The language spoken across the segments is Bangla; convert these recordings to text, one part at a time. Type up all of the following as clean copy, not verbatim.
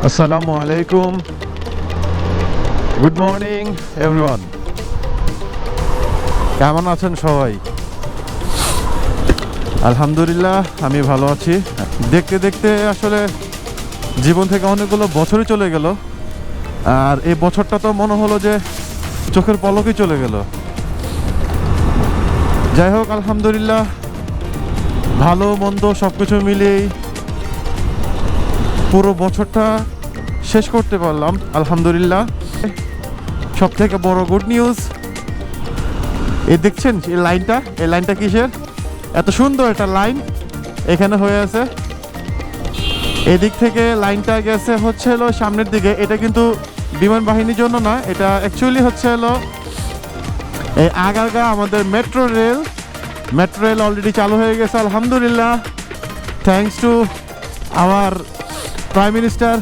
আসসালামু আলাইকুম, গুড মর্নিং এভরিওয়ান। কেমন আছেন সবাই? আলহামদুলিল্লাহ আমি ভালো আছি। দেখতে দেখতে আসলে জীবন থেকে অনেকগুলো বছরই চলে গেল, আর এই বছরটা তো মনে হলো যে চোখের পলকেই চলে গেল। যাই হোক, আলহামদুলিল্লাহ ভালো মন্দ সব কিছু মিলিয়েই পুরো বছরটা শেষ করতে পারলাম আলহামদুলিল্লাহ। সব থেকে বড় গুড নিউজ, এই দেখছেন এই লাইনটা কিসের? এত সুন্দর একটা লাইন এখানে হয়ে আছে। এদিক থেকে লাইনটা গেছে হচ্ছে হলো সামনের দিকে। এটা কিন্তু বিমান বাহিনীর জন্য না, এটা অ্যাকচুয়ালি হচ্ছে হলো এই আগারগা আমাদের মেট্রো রেল অলরেডি চালু হয়ে গেছে আলহামদুলিল্লাহ, thanks to our prime minister,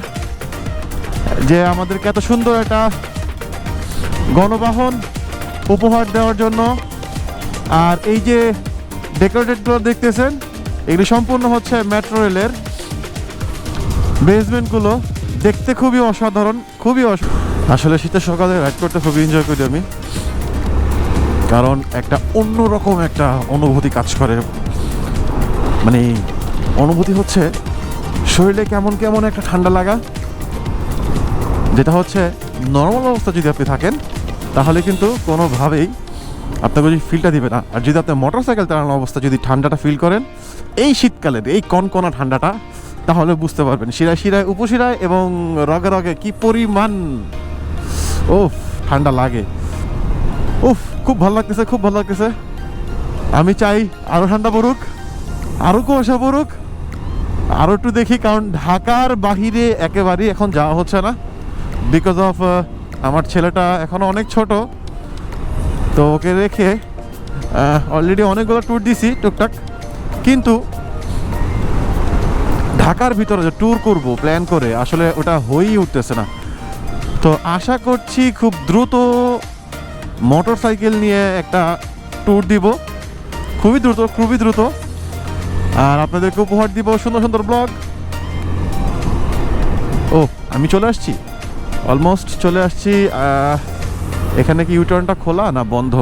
যে আমাদেরকে এত সুন্দর একটা গণবাহন উপহার দেওয়ার জন্য। আর এই যে ডেকোরেটেডগুলো দেখতেছেন, এগুলি সম্পূর্ণ হচ্ছে মেট্রো রেলের বেসমেন্টগুলো। দেখতে খুবই অসাধারণ, আসলে শীতের সকালে রাইড করতে খুবই এনজয় করি আমি, কারণ একটা অন্যরকম একটা অনুভূতি কাজ করে। মানে অনুভূতি হচ্ছে শরীরে কেমন কেমন একটা ঠান্ডা লাগা, যেটা হচ্ছে নর্মাল অবস্থা যদি আপনি থাকেন তাহলে কিন্তু কোনোভাবেই আপনাকে যদি ফিলটা দিবে না। আর যদি আপনি মোটরসাইকেল চালানো অবস্থা যদি ঠান্ডাটা ফিল করেন এই শীতকালের এই কনকনা ঠান্ডাটা, তাহলে বুঝতে পারবেন শিরায় উপশিরায় এবং রগে রগে কি পরিমাণ ঠান্ডা লাগে। খুব ভালো লাগতেছে। আমি চাই আরও ঠান্ডা পড়ুক, আরও কুয়াশা পড়ুক, আরও একটু দেখি, কারণ ঢাকার বাহিরে একেবারেই এখন যাওয়া হচ্ছে না বিকজ অফ আমার ছেলেটা এখনও অনেক ছোট। তো ওকে রেখে অলরেডি অনেকগুলো ট্যুর দিছি টুকটাক, কিন্তু ঢাকার ভিতরে যে ট্যুর করবো প্ল্যান করে আসলে ওটা হয়েই উঠতেছে না। তো আশা করছি খুব দ্রুত মোটরসাইকেল নিয়ে একটা ট্যুর দিব, খুবই দ্রুত, আর আপনাদেরকে উপহার দিব সুন্দর সুন্দর ব্লগ। আমি চলে আসছি, অলমোস্ট চলে আসছি। এখানে কি ইউটার্নটা খোলা না বন্ধ?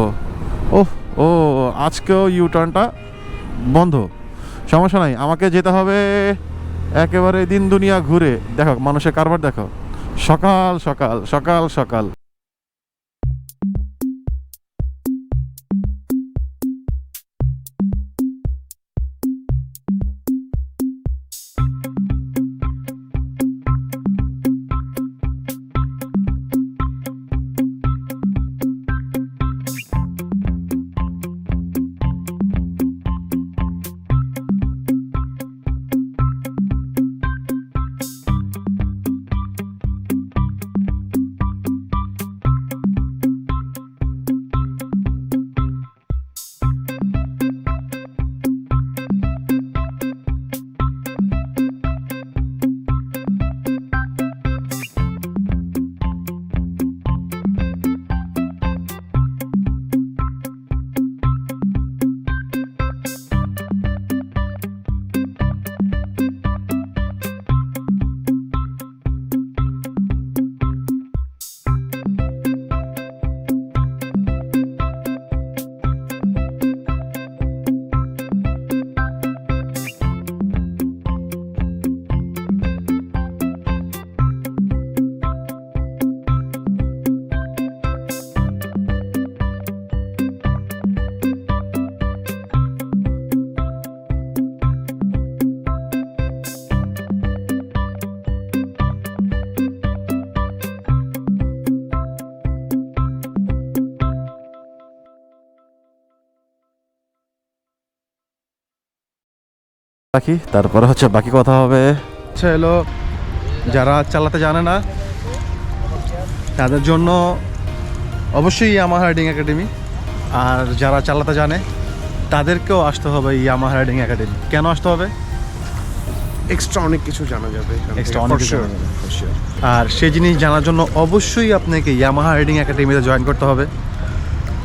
আজকেও ইউটার্নটা বন্ধ। সমস্যা নাই, আমাকে যেতে হবে একেবারে দিন দুনিয়া ঘুরে। দেখো মানুষের কারবার দেখো, সকাল সকাল। তারপরে হচ্ছে বাকি কথা হবে। হলো যারা চালাতে জানে না তাদের জন্য অবশ্যই ইয়ামাহা রাইডিং একাডেমি, আর যারা চালাতে জানে তাদেরকেও আসতে হবে ইয়ামাহা রাইডিং একাডেমি। কেন আসতে হবে? এক্সট্রা অনেক কিছু জানা যাবে, আর সেই জিনিস জানার জন্য অবশ্যই আপনাকে ইয়ামাহা রাইডিং একাডেমিতে জয়েন করতে হবে।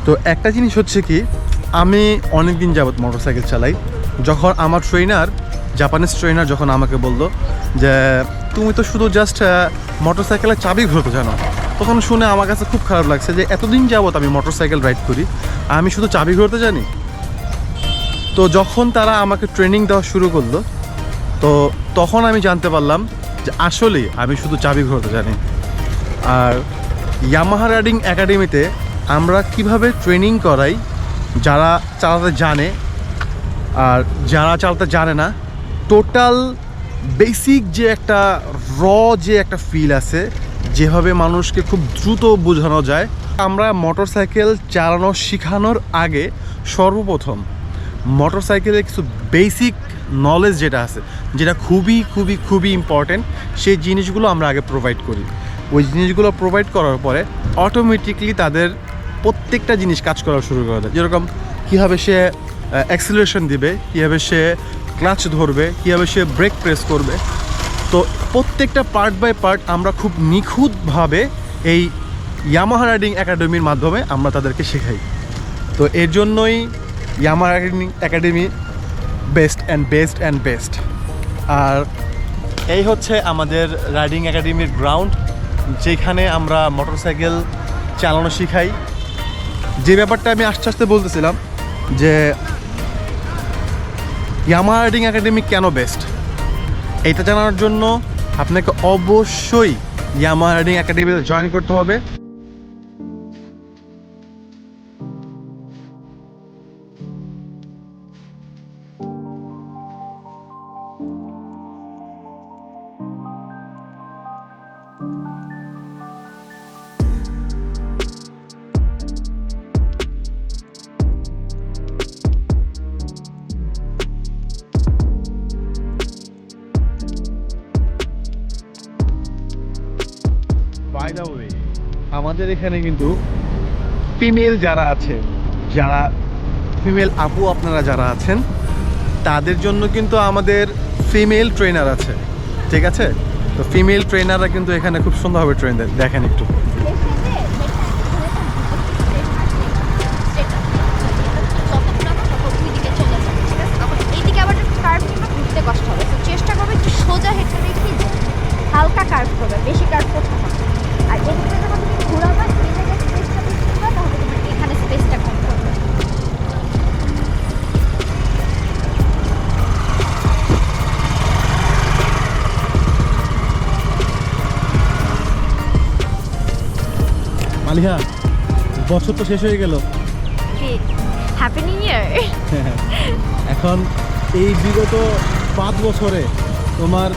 তো একটা জিনিস হচ্ছে কি, আমি অনেক দিন যাবত মোটরসাইকেল চালাই। যখন আমার জাপানিজ ট্রেনার যখন আমাকে বললো যে তুমি তো শুধু জাস্ট মোটরসাইকেলের চাবি ঘোরাতে জানো। তখন শুনে আমার কাছে খুব খারাপ লাগছে যে এতদিন যাবত আমি মোটরসাইকেল রাইড করি, আমি শুধু চাবি ঘোরাতে জানি। তো যখন তারা আমাকে ট্রেনিং দেওয়া শুরু করলো, তো তখন আমি জানতে পারলাম যে আসলে আমি শুধু চাবি ঘোরাতে জানি। আর ইয়ামাহা রাইডিং একাডেমিতে আমরা কিভাবে ট্রেনিং করাই যারা চালাতে জানে আর যারা চালাতে জানে না, টোটাল বেসিক যে একটা যে একটা ফিল আছে, যেভাবে মানুষকে খুব দ্রুত বোঝানো যায়। আমরা মোটরসাইকেল চালানো শেখানোর আগে সর্বপ্রথম মোটরসাইকেলের কিছু বেসিক নলেজ যেটা আছে, যেটা খুবই খুবই খুবই ইম্পর্ট্যান্ট, সেই জিনিসগুলো আমরা আগে প্রোভাইড করি। ওই জিনিসগুলো প্রোভাইড করার পরে অটোমেটিকলি তাদের প্রত্যেকটা জিনিস কাজ করা শুরু করে দেয়। যেরকম কীভাবে সে অ্যাক্সিলারেশন দিবে, কীভাবে সে ক্লাচ ধরবে, কীভাবে সে ব্রেক প্রেস করবে। তো প্রত্যেকটা পার্ট বাই পার্ট আমরা খুব নিখুঁতভাবে এই ইয়ামাহা রাইডিং একাডেমির মাধ্যমে আমরা তাদেরকে শেখাই। তো এর জন্যই Yamaha Riding Academy best and best. আর এই হচ্ছে আমাদের রাইডিং একাডেমির গ্রাউন্ড, যেখানে আমরা মোটরসাইকেল চালানো শিখাই। যে ব্যাপারটা আমি আস্তে আস্তে বলতেছিলাম যে ইয়ামাহা রাইডিং একাডেমি কেন বেস্ট, এটা জানার জন্য আপনাকে অবশ্যই ইয়ামাহা রাইডিং একাডেমিতে জয়েন করতে হবে। বাই দ্য ওয়ে, আমাদের এখানে কিন্তু ফিমেল যারা আছে, যারা ফিমেল আপু আপনারা যারা আছেন, তাদের জন্য কিন্তু আমাদের ফিমেল ট্রেনার আছে, ঠিক আছে? তো ফিমেল ট্রেনাররা কিন্তু এখানে খুব সুন্দরভাবে ট্রেন দেন। দেখেন একটু, কষ্ট হবে, তো চেষ্টা করবে একটু সোজা হেঁটে রেখে হালকা কার্ভ করবে, বেশি কার্ভ করতে হবে। আর এদিকে যখন তুমি ঘোরাবা, এই জায়গায় স্পেসটা বেশি করবে, তাহলে তোমার এখানে স্পেসটা কম করবে। মালিহা, বছর তো শেষ হয়ে গেল, হ্যাপি নিউ ইয়ার। এখন এই বিগত 5 বছরে তোমার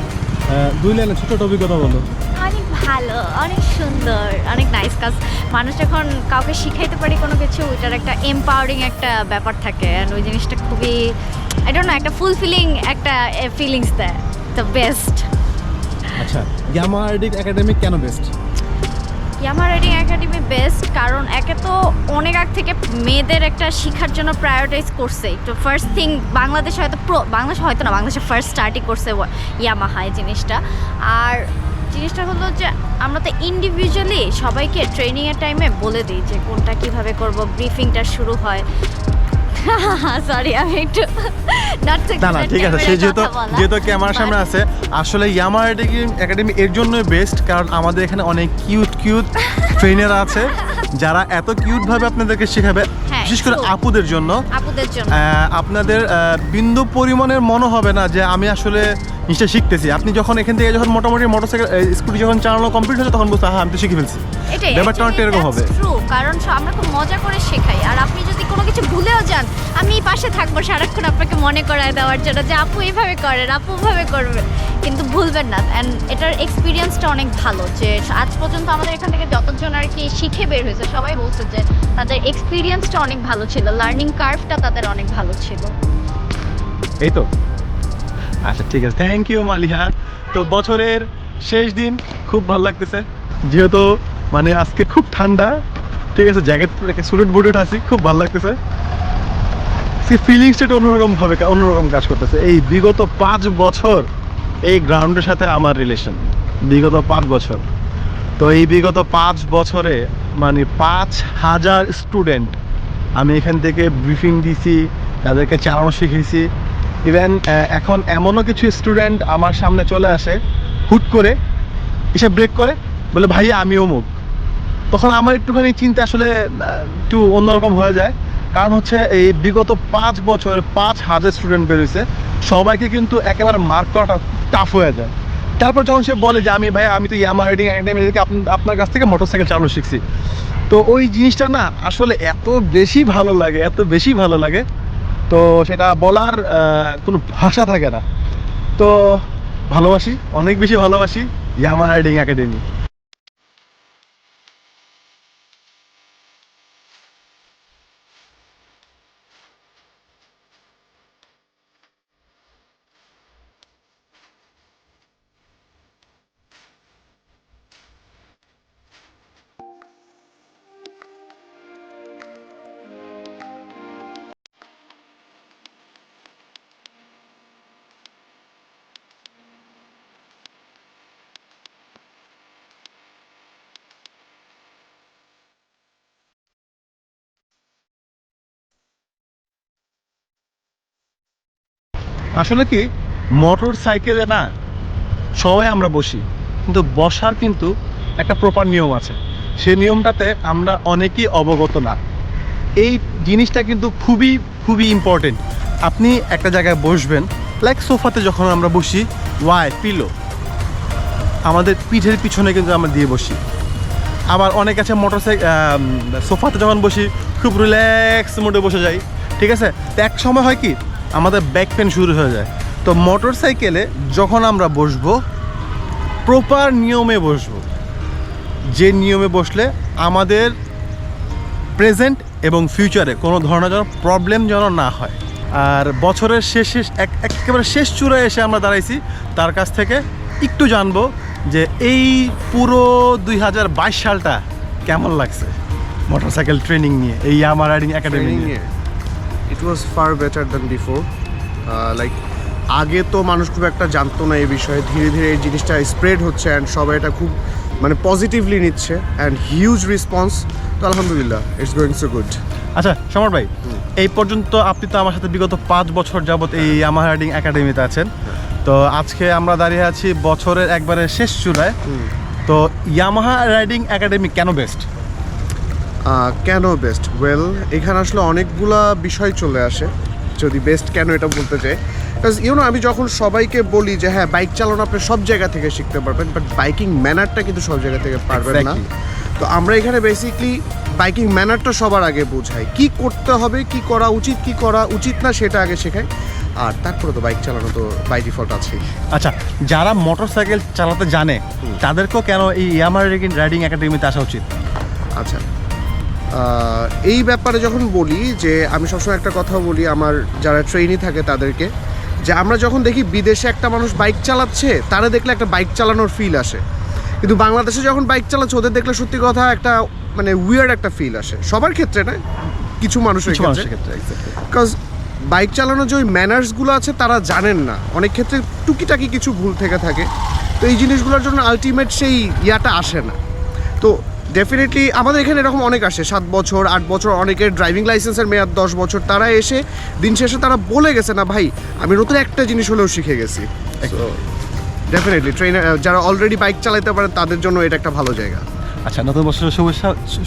2 লাইনে ছোট অভিজ্ঞতা বলো। অনেক ভালো, অনেক সুন্দর, অনেক নাইস কাজ। মানুষ যখন কাউকে শিখাইতে পারি কোনো কিছু, ওইটার একটা এম্পাওয়ারিং একটা ব্যাপার থাকে, অ্যান্ড ওই জিনিসটা খুবই আই ডোন্ট নো, একটা ফুলফিলিং একটা ফিলিংস দেয়। The best. আচ্ছা, ইয়ামাহা রাইডিং একাডেমি কেন best? Yamaha Riding Academy best কারণ একে তো অনেক আগ থেকে মেয়েদের একটা শিখার জন্য প্রায়োরিটাইজ করছে। তো ফার্স্ট থিং বাংলাদেশে হয়তো বাংলাদেশে ফার্স্ট স্টার্টই করছে ইয়ামাহা এই জিনিসটা। আর জিনিসটা হলো যে আমরা তো ইন্ডিভিজুয়ালি সবাইকে ট্রেনিংয়ের টাইমে বলে দিই যে কোনটা কীভাবে করব, ব্রিফিংটা শুরু হয়। সরি, আমি একটু না ঠিক আছে, সে যেহেতু ক্যামেরার সামনে আছে, আসলে ইয়ামাহা রাইডিং একাডেমি এর জন্যই বেস্ট, কারণ আমাদের এখানে অনেক কিউট ট্রেনার আছে যারা এত কিউটভাবে আপনাদেরকে শেখাবে, বিশেষ করে আপুদের জন্য আপনাদের বিন্দু পরিমাণের মনে হবে না যে আমি আসলে জিনিসটা শিখতেছি। আপনি যখন এখান থেকে যখন মোটামুটি মোটরসাইকেল স্কুটি যখন চালানো কমপ্লিট হচ্ছে, তখন বুঝতে আমি তো শিখে ফেলছি। ব্যাপারটা অনেকটা এরকম হবে, কারণ আমরা খুব মজা করে শেখাই। আর আপনি যদি কোনো কিছু ভুলেও যান, আমি পাশে থাকবো সারাক্ষণ আপনাকে মনে করায় দেওয়ার জন্য যে আপু এইভাবে করেন, আপু ওইভাবে করবে, কিন্তু ভুলবেন না। অ্যান্ড এটার এক্সপিরিয়েন্সটা অনেক ভালো, যে আজ পর্যন্ত আমাদের এখান থেকে যতজন আর কি শিখে বের হয়েছে, সবাই বলছে যে তাদের এক্সপিরিয়েন্সটা অনেক ভালো ছিল, লার্নিং কার্ভটা তাদের অনেক ভালো ছিল। এই তো, আচ্ছা ঠিক আছে, থ্যাংক ইউ মালিহা। তো বছরের শেষ দিন, খুব ভালো লাগতেছে, যেহেতু মানে আজকে খুব ঠান্ডা, ঠিক আছে, জ্যাকেট রেখে সুটেড বুটেড আছি, খুব ভালো লাগতেছে। ফিলিংসটা অন্যরকম কাজ করতেছে। এই বিগত 5 বছর এই গ্রাউন্ডের সাথে আমার রিলেশন, বিগত 5 বছর। তো এই বিগত 5 বছরে মানে 5000 স্টুডেন্ট আমি এখান থেকে ব্রিফিং দিছি, তাদেরকে চালানো শিখেছি। ইভেন এখন এমনও কিছু স্টুডেন্ট আমার সামনে চলে আসে হুট করে এসে ব্রেক করে, বলে ভাইয়া আমি অমুক। তখন আমার একটুখানি চিন্তা আসলে একটু অন্যরকম হয়ে যায়। কারণ হচ্ছে এই বিগত 5 বছর 5,000 স্টুডেন্ট বেরোইছে, সবাইকে কিন্তু একেবারে মার্ক করাটা টাফ হয়ে যায়। তারপর যখন সে বলে যে আমি তো ইয়ামাহা রাইডিং একাডেমি থেকে আপনার কাছ থেকে মোটরসাইকেল চালানো শিখছি, তো ওই জিনিসটা না আসলে এত বেশি ভালো লাগে, এত বেশি ভালো লাগে, তো সেটা বলার কোনো ভাষা থাকে না। তো ভালোবাসি, অনেক বেশি ভালোবাসি ইয়ামাহা রাইডিং একাডেমি। আসলে কি, মোটর সাইকেলে না সবাই আমরা বসি, কিন্তু বসার কিন্তু একটা প্রপার নিয়ম আছে। সেই নিয়মটাতে আমরা অনেকেই অবগত না। এই জিনিসটা কিন্তু খুবই খুবই ইম্পর্টেন্ট। আপনি একটা জায়গায় বসবেন, লাইক সোফাতে যখন আমরা বসি, পিলো আমাদের পিঠের পিছনে কিন্তু আমরা দিয়ে বসি। আবার অনেক আছে সোফাতে যখন বসি খুব রিল্যাক্স মোডে বসে যাই, ঠিক আছে। তো এক সময় হয় কি, আমাদের ব্যাক পেন শুরু হয়ে যায়। তো মোটর সাইকেলে যখন আমরা বসবো, প্রপার নিয়মে বসবো, যে নিয়মে বসলে আমাদের প্রেজেন্ট এবং ফিউচারে কোনো ধরনের যেন প্রবলেম যেন না হয়। আর বছরের একেবারে শেষ চূড়ায় এসে আমরা দাঁড়াইছি, তার কাছ থেকে একটু জানবো যে এই পুরো 2022 সালটা কেমন লাগছে মোটরসাইকেল ট্রেনিং নিয়ে, এই ইয়ামাহা রাইডিং একাডেমি নিয়ে। It was far better than before. Like আগে তো মানুষ খুব একটা জানতো না এই বিষয়ে, ধীরে ধীরে এই জিনিসটা স্প্রেড হচ্ছে অ্যান্ড সবাই এটা খুব মানে পজিটিভলি নিচ্ছে অ্যান্ড হিউজ রেসপন্স। তো আলহামদুলিল্লাহ, ইটস গোয়িং সো গুড। আচ্ছা সমর ভাই, এই পর্যন্ত আপনি তো আমার সাথে বিগত 5 বছর যাবত এই ইয়ামাহা রাইডিং একাডেমিতে আছেন। তো আজকে আমরা দাঁড়িয়ে আছি বছরের একবারে শেষ চূড়ায়। তো ইয়ামাহা রাইডিং একাডেমি কেন বেস্ট? কেন বেস্ট? ওয়েল, এখানে আসলে অনেকগুলা বিষয় চলে আসে যদি বেস্ট কেন এটা বলতে চাই। বিকজ আমি যখন সবাইকে বলি যে হ্যাঁ বাইক চালানো আপনি সব জায়গা থেকে শিখতে পারবেন, বাট বাইকিং ম্যানারটা কিন্তু সব জায়গা থেকে পারবেন না। তো আমরা এখানে বেসিকলি বাইকিং ম্যানারটা সবার আগে বোঝাই, কি করতে হবে, কি করা উচিত, কি করা উচিত না সেটা আগে শেখাই, আর তারপরে তো বাইক চালানো তো বাই ডিফল্ট আছেই। আচ্ছা, যারা মোটরসাইকেল চালাতে জানে তাদেরকেও কেন এই ইয়ামাহা রাইডিং একাডেমিতে আসা উচিত? আচ্ছা, এই ব্যাপারে যখন বলি যে আমি সবসময় একটা কথা বলি আমার যারা ট্রেনি থাকে তাদেরকে, যে আমরা যখন দেখি বিদেশে একটা মানুষ বাইক চালাচ্ছে, তারা দেখলে একটা বাইক চালানোর ফিল আসে, কিন্তু বাংলাদেশে যখন বাইক চালাচ্ছে ওদের দেখলে সত্যি কথা একটা মানে উইয়ার্ড একটা ফিল আসে। সবার ক্ষেত্রে না, কিছু মানুষের ক্ষেত্রে। বিকজ বাইক চালানোর যে ওই ম্যানার্সগুলো আছে তারা জানেন না, অনেক ক্ষেত্রে টুকিটাকি কিছু ভুল থেকে থাকে। তো এই জিনিসগুলোর জন্য আলটিমেট সেই ইয়াটা আসে না। তো ডেফিনেটলি আমাদের এখানে এরকম অনেক আসে, 7 বছর 8 বছর, অনেকের ড্রাইভিং লাইসেন্সের মেয়াদ 10 বছর, তারা এসে দিন শেষে তারা বলে গেছে না ভাই আমি নতুন একটা জিনিস হলেও শিখে গেছি। ডেফিনেটলি ট্রেনার যারা অলরেডি বাইক চালাতে পারেন তাদের জন্য এটা একটা ভালো জায়গা। আচ্ছা, নতুন বছরের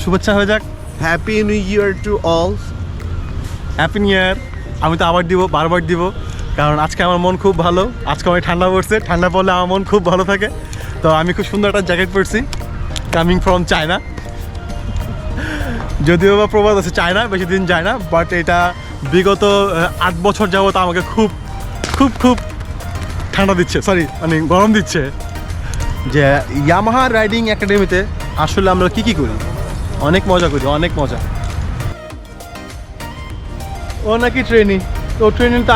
শুভেচ্ছা হয়ে যাক। Happy new year to all. Happy new year. আমি তো আবার দিব, বারবার দিব, কারণ আজকে আমার মন খুব ভালো। আজকে অনেক ঠান্ডা পড়ছে, ঠান্ডা পড়লে আমার মন খুব ভালো থাকে। তো আমি খুব সুন্দর একটা জ্যাকেট পরছি, কামিং ফ্রম চায়না। যদিও বা প্রবাদ আছে চায়না বেশি দিন যায় না, বাট এটা বিগত 8 বছর যাবত আমাকে খুব খুব খুব ঠান্ডা দিচ্ছে, মানে গরম দিচ্ছে। যে ইয়ামাহা রাইডিং একাডেমিতে আসলে আমরা কি করি, অনেক মজা করি, অনেক মজা। ও নাকি ট্রেনিং, তো ট্রেনিং তো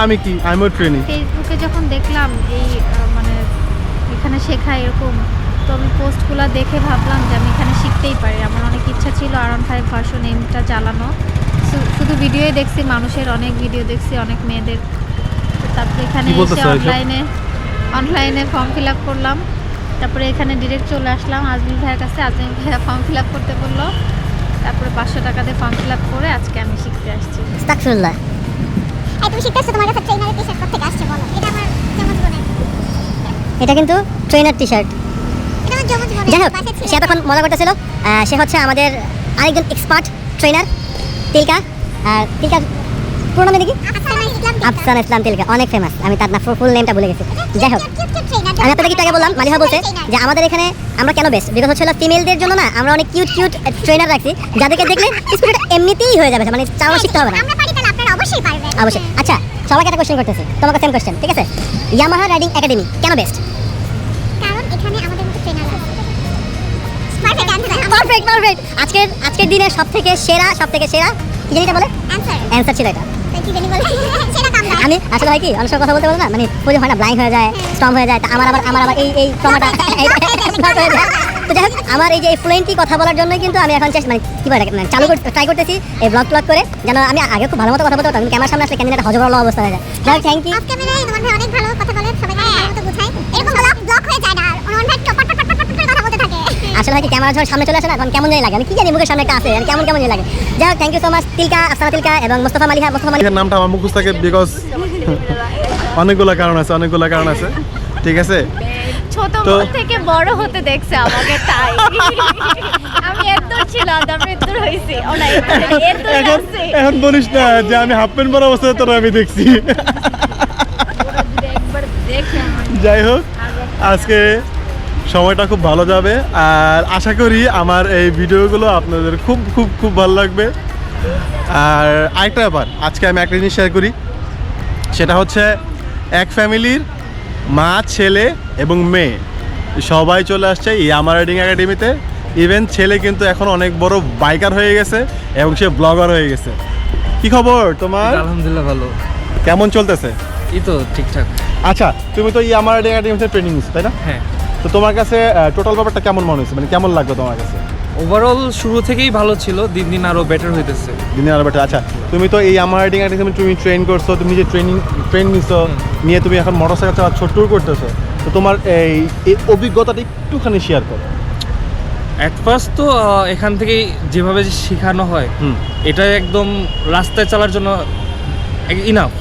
আমিও ট্রেনিং। ফেসবুকে যখন দেখলাম এই মানে এখানে শেখা এরকম, তো আমি পোস্টগুলো দেখে ভাবলাম যে আমি এখানে শিখতেই পারি। আমার অনেক ইচ্ছা ছিল R15 ভার্সন এমটা চালানো। শুধু ভিডিওই দেখছি, মানুষের অনেক ভিডিও দেখছি, অনেক মেয়েদের। তারপরে এখানে এসে অনলাইনে ফর্ম ফিল আপ করলাম। তারপরে এখানে ডিরেক্ট চলে আসলাম আজমির ভাইয়ের কাছে। আজমির ভাইয়া ফর্ম ফিল আপ করতে বললো, তারপরে 500 টাকা দিয়ে ফর্ম ফিল আপ করে আজকে আমি শিখতে আসছি। আস্তাগফিরুল্লাহ। তুমি শিখতেছো, তোমার কাছে ট্রেনারের পেশার কোথা থেকে আসছে বলো? এটা আমার যেমন জীবনে এটা কিন্তু ট্রেনার টি শার্ট। যাই হোক, সে এতক্ষণ মজা করতেছিল। সে হচ্ছে আমাদের আরেকজন এক্সপার্ট ট্রেনার তিলকা। আর তিলকার পুরো নাম কি? আফসানা ইসলাম তিলকা, অনেক ফেমাস। আমি তার না ফুল নেমটা ভুলে গেছি। যাই হোক, আমি আপনাদের একটু আগে বললাম, মালিহা বলছে যে আমাদের এখানে আমরা কেন বেস্ট, বিকজ হচ্ছে ফিমেলদের জন্য না আমরা অনেক কিউট কিউট ট্রেনার রাখছি, যাদেরকে দেখলে স্পিডটা এমনিতেই হয়ে যাবে, মানে চালানো শিখতে হবে না। অবশ্যই পারবেন। অবশ্যই। আচ্ছা, সবাইকে একটা কোশ্চেন করতেছি, তোমাকে সেম কোশ্চেন, ঠিক আছে? ইয়ামাহা রাইডিং একাডেমি কেন বেস্ট? কারণ এখানে আমাদের মতো ট্রেনার আছে। Perfect answer. Perfect perfect. আজকের দিনে সবথেকে সেরা কি জানি এটা বলে? অ্যানসার ছিল এটা। কি জানি বলে সেটা কাম না। আমি আসলে হয় কি অনেক সময় কথা বলতে বলতে না, মানে ওই যে হয় না, ব্লাইন্ড হয়ে যায়, স্ট্রং হয়ে যায়। তা আমার আবার এই ট্রমাটা হয়ে যায়। তো যাই হোক, আমার এই যে ফ্লুয়েন্টলি কথা বলার জন্যই কিন্তু আমি এখন মানে কি বলে ট্রাই করতেছি এই ব্লগ করে, যেন আমি আগে খুব ভালো মতো কথা বলতে পারতাম, কিন্তু ক্যামেরার সামনে আসলে কেন একটা হজবরল অবস্থা হয়ে যায়। যাই হোক, থ্যাংক ইউ। অফ ক্যামেরায় তোমার ভাই অনেক ভালো কথা বলে, সবাইকে ভালো মতো বোঝায়। এরকম ব্লক হয়ে যায় না, আর অনন ভাই টপ করে কথা বলতে থাকে। আসলে হয় কি ক্যামেরা যখন সামনে চলে আসে না, তখন কেমন জানি লাগে, আমি কি জানি মুখের সামনে একটা আছে, আর কেমন জানি লাগে। যাই হোক, thank you so much Tilka, Afsana Tilka এবং মুস্তাফা মালিহা। এর নামটা আমার মুখস্থ থাকে বিকজ অনেকগুলো কারণ আছে, ঠিক আছে? ছোট থেকে বড় হতে দেখছে আমাকে, তাই আমি এত ছিলাম, তারপর এত হইছি। ও না, এত আছে। এখন বলিস না যে আমি হাফ প্যান্ট পরা অবস্থায় তোরা আমি দেখছি। একবার দেখে যাই হোক, আজকে সময়টা খুব ভালো যাবে, আর আশা করি আমার এই ভিডিওগুলো আপনাদের খুব খুব খুব ভালো লাগবে। আর আরেকটা ব্যাপার, আজকে আমি একটা জিনিস শেয়ার করি, সেটা হচ্ছে এক ফ্যামিলির মা, ছেলে এবং মেয়ে সবাই চলে আসছে ইয়ামাহা রাইডিং একাডেমিতে। ইভেন ছেলে কিন্তু এখন অনেক বড় বাইকার হয়ে গেছে এবং সে ব্লগার হয়ে গেছে। কি খবর তোমার? আলহামদুলিল্লাহ ভালো। কেমন চলতেছে? এই তো ঠিকঠাক। আচ্ছা, তুমি তো ইয়ামাহা রাইডিং একাডেমিতে ট্রেনিং নিচ্ছ, তাই না? হ্যাঁ, তো তোমার কাছে টোটাল ব্যাপারটা কেমন মনে হয়েছে, মানে কেমন লাগলো তোমার কাছে? ওভারঅল শুরু থেকেই ভালো ছিল, দিন দিন আরো বেটার হইতেছে। দিনে আরো বেটার। আচ্ছা, তুমি তো এই ইয়ামাহা রাইডিং একাডেমি তুমি ট্রেন করছো, তুমি যে ট্রেন নিছো, নিয়ে তুমি এখন মোটরসাইকেল চালাচ্ছ, ট্যুর করতেছো, তো তোমার এই অভিজ্ঞতাটা একটুখানি শেয়ার করো। অ্যাট ফার্স্ট তো এখান থেকেই যেভাবে শেখানো হয়, এটা একদম রাস্তায় চলার জন্য ইনাফ।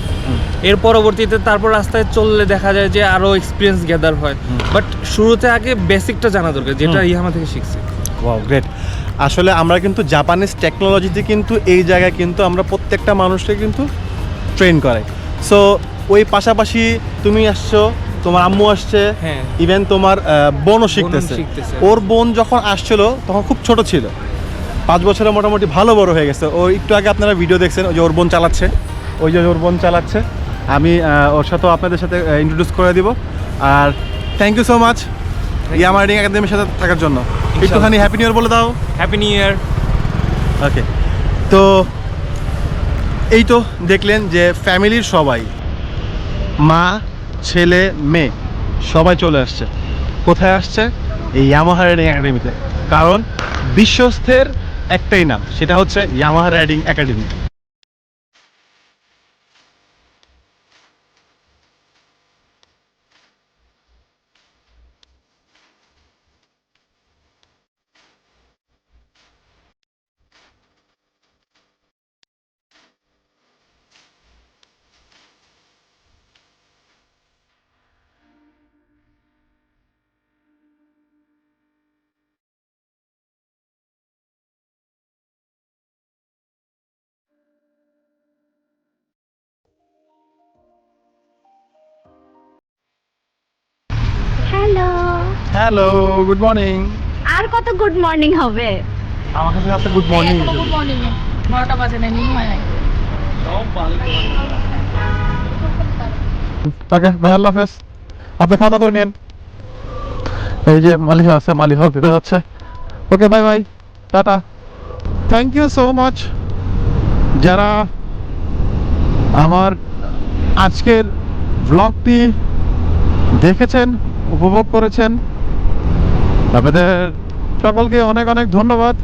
এর পরবর্তীতে তারপর রাস্তায় চললে দেখা যায় যে আরো এক্সপিরিয়েন্স গ্যাদার হয়, বাট শুরুতে আগে বেসিকটা জানা দরকার, যেটা ইয়ামাহা থেকে শিখছি। Wow, great. আসলে আমরা কিন্তু জাপানিজ টেকনোলজিতে কিন্তু এই জায়গায় কিন্তু আমরা প্রত্যেকটা মানুষকে কিন্তু ট্রেন করাই। সো ওই পাশাপাশি তুমি আসছো, তোমার আম্মু আসছে, হ্যাঁ। ইভেন তোমার বোনও শিখতেছে। শিখতেছে। ওর বোন যখন আসছিল তখন খুব ছোট ছিল, 5 বছরে মোটামুটি ভালো বড় হয়ে গেছে। ও একটু আগে আপনারা ভিডিও দেখছেন, ওই যে ওর বোন চালাচ্ছে, আমি ওর সাথেও আপনাদের সাথে ইন্ট্রোডিউস করে দিব। আর thank you so much Yamaha Riding একাডেমির সাথে থাকার জন্য। একটুখানি হ্যাপি নিউ ইয়ার বলে দাও। Happy new year. ওকে, তো এই তো দেখলেন যে ফ্যামিলির সবাই, মা, ছেলে, মেয়ে সবাই চলে আসছে। কোথায় আসছে? এই ইয়ামাহা রাইডিং একাডেমিতে। কারণ বিশ্বস্তের একটাই নাম, সেটা হচ্ছে Yamaha Riding Academy. Hello, good morning. আর কত গুড মর্নিং হবে? আমার কাছে আপনি গুড মর্নিং। ওকে ভাই, আল্লাহ হাফেজ। আপনি খাওয়া দাওয়া করে নেন। এই যে মালিহা আছে, মালিহা বেরো যাচ্ছে। Okay, bye bye, tata. Thank you so much যারা আমার আজকের ব্লগটি দেখেছেন, উপভোগ করেছেন, আপনাদের সকলকে অনেক অনেক ধন্যবাদ।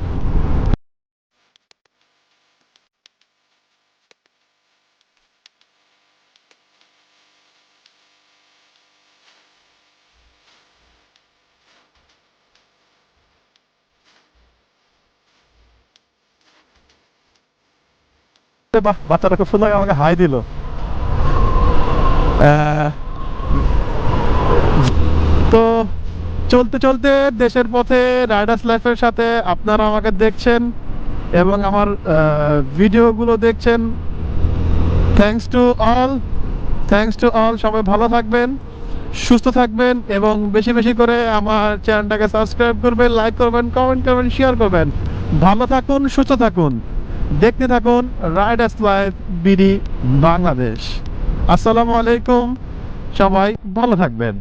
বাহ, বাচ্চাটা খুব সুন্দর আমাকে হাই দিল। তো চলতে চলতে দেশের পথে রাইডার্স লাইফের সাথে আপনারা আমাকে দেখছেন এবং আমার ভিডিওগুলো দেখছেন। থ্যাঙ্কস টু অল, সবাই ভালো থাকবেন, সুস্থ থাকবেন এবং বেশি বেশি করে আমার চ্যানেলটাকে সাবস্ক্রাইব করবেন, লাইক করবেন, কমেন্ট করবেন, শেয়ার করবেন। ভালো থাকুন, সুস্থ থাকুন, দেখতে থাকুন রাইডার্স লাইফ বিডি বাংলাদেশ। আসসালামু আলাইকুম, সবাই ভালো থাকবেন।